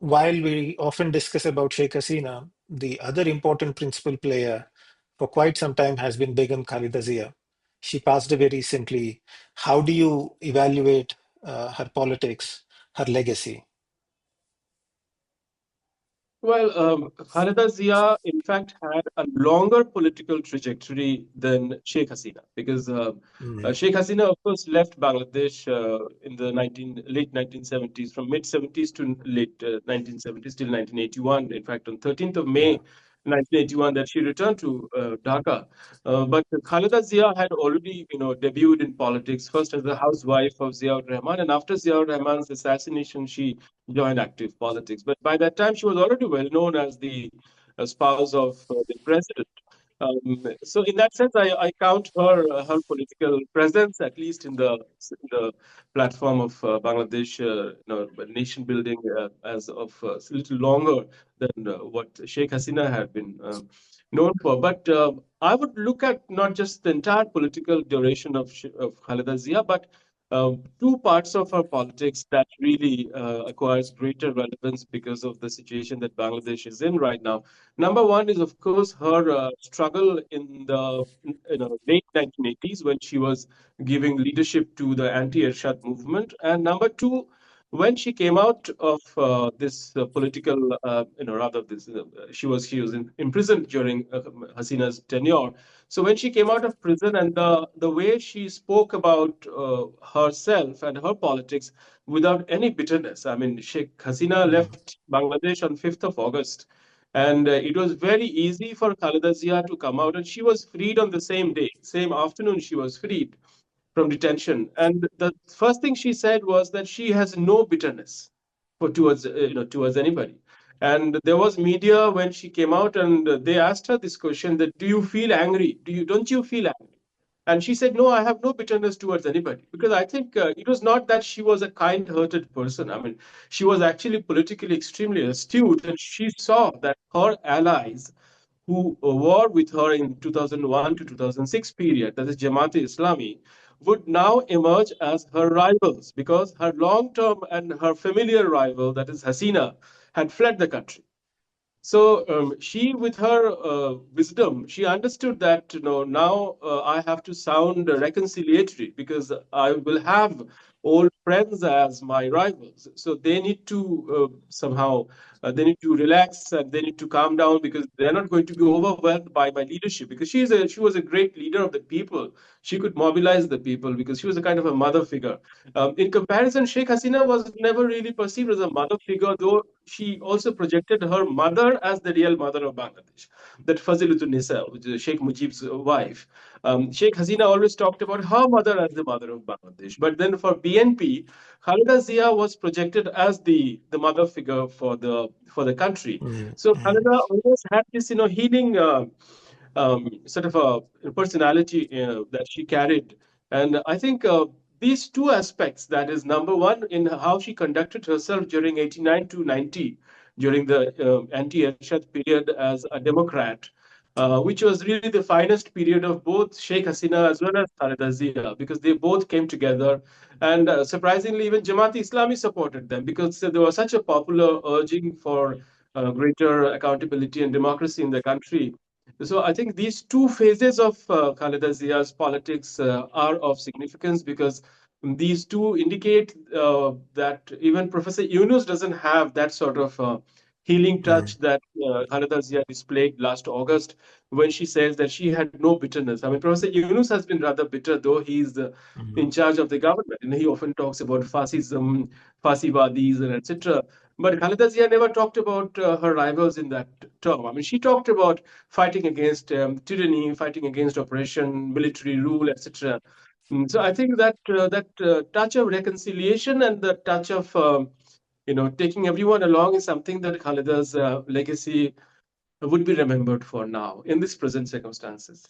while we often discuss about Sheikh Hasina, the other important principal player for quite some time has been Begum Khaleda Zia. She passed away recently. How do you evaluate her politics, her legacy? Well, Khaleda Zia, in fact, had a longer political trajectory than Sheikh Hasina because Mm, Sheikh Hasina, of course, left Bangladesh in the late 1970s, from mid 70s to late 1970s till 1981. In fact, on 13th of yeah. May 1981, that she returned to Dhaka. But Khaleda Zia had already, debuted in politics first as the housewife of Ziaur Rahman, and after Ziaur Rahman's assassination, she joined active politics. But by that time, she was already well known as the spouse of the president. So in that sense, I count her political presence, at least in the platform of Bangladesh, nation building, as of a little longer than what Sheikh Hasina had been known for. But I would look at not just the entire political duration of Khaleda Zia, but two parts of our politics that really acquires greater relevance because of the situation that Bangladesh is in right now. Number one is, of course, her struggle in the late 1980s when she was giving leadership to the anti-Ershad movement, and number two, when she came out of this political, rather this, she was imprisoned during Hasina's tenure. So when she came out of prison, and the way she spoke about herself and her politics without any bitterness. I mean, Sheikh Hasina Mm, left Bangladesh on 5th of August, and it was very easy for Khaleda Zia to come out, and she was freed on the same day, same afternoon. She was freed from detention, and the first thing she said was that she has no bitterness towards anybody. And there was media when she came out, and they asked her this question: that do you feel angry? Don't you feel angry? And she said, no, I have no bitterness towards anybody. Because I think it was not that she was a kind hearted person. I mean, she was actually politically extremely astute, and she saw that her allies who were with her in 2001 to 2006 period, that is Jamaat-e-Islami, would now emerge as her rivals because her long-term and her familiar rival, that is Hasina, had fled the country. So she, with her wisdom, she understood that now I have to sound reconciliatory because I will have old friends as my rivals. So they need to somehow they need to relax and they need to calm down because they're not going to be overwhelmed by my leadership because she was a great leader of the people. She could mobilize the people because she was a kind of a mother figure. In comparison, Sheikh Hasina was never really perceived as a mother figure, though she also projected her mother as the real mother of Bangladesh, that Fazilatul Nisa, which is Sheikh Mujib's wife. Sheikh Hasina always talked about her mother as the mother of Bangladesh. But then for BNP, Khaleda Zia was projected as the mother figure for the country. mm, So mm, Khaleda always had this healing sort of a personality that she carried. And I think these two aspects, that is, number one, in how she conducted herself during 89 to 90, during the anti-Ershad period as a Democrat, which was really the finest period of both Sheikh Hasina as well as Khaleda Zia, because they both came together. And surprisingly, even Jamaat-e-Islami supported them because there was such a popular urging for greater accountability and democracy in the country. So I think these two phases of Khaleda Zia's politics are of significance because these two indicate that even Professor Yunus doesn't have that sort of healing mm, touch that Khaleda Zia displayed last August when she says that she had no bitterness. I mean, Professor Yunus has been rather bitter, though he's in mm, charge of the government, and he often talks about fascism, Fasiwadis, and etc. But Khaleda Zia never talked about her rivals in that term. I mean, she talked about fighting against tyranny, fighting against oppression, military rule, etc. So I think that touch of reconciliation and the touch of taking everyone along is something that Khalida's legacy would be remembered for now in these present circumstances.